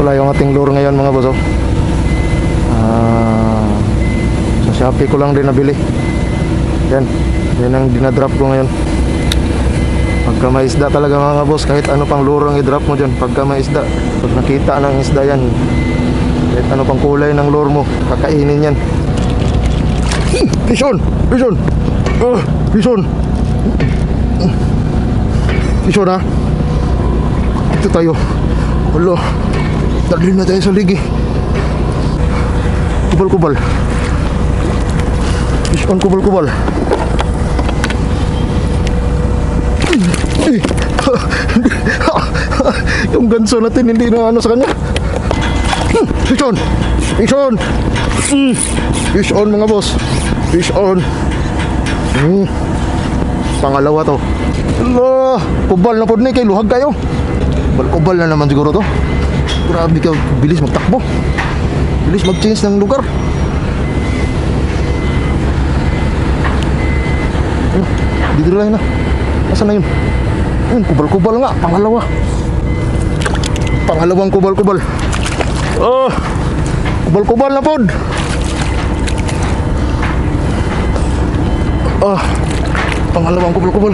pala yung ating lure ngayon mga boss, oh. Sa Shopee ko lang din nabili. Yan ang dinadrop ko ngayon. Pagka may isda talaga mga boss, kahit ano pang lure ang i-drop mo dyan. Pagka may isda, pag nakita ng isda yan, kahit ano pang kulay ng lure mo, kakainin yan. Fish on! Fish on! Fish on! Fish on, ha? Ito tayo. Wala, dalhin na tayo sa ligi. Kubal-kubal. Fish on, kubal-kubal. Yung ganso natin hindi na ano sa kanya. Fish on! Fish on! Fish on mga boss. Fish on. Pangalawa to. Allah, kubal na po ni kay luhag kayo. Kubal na naman siguro to. Grabe ka, bilis magtakbo. Bilis mag-change ng lugar. Dito lang na. Nasaan na yun? Ayun, kubal-kubal nga, pangalawa. Pangalawang kubal-kubal. Kubal-kubal na pod. Pangalawang kubal-kubal.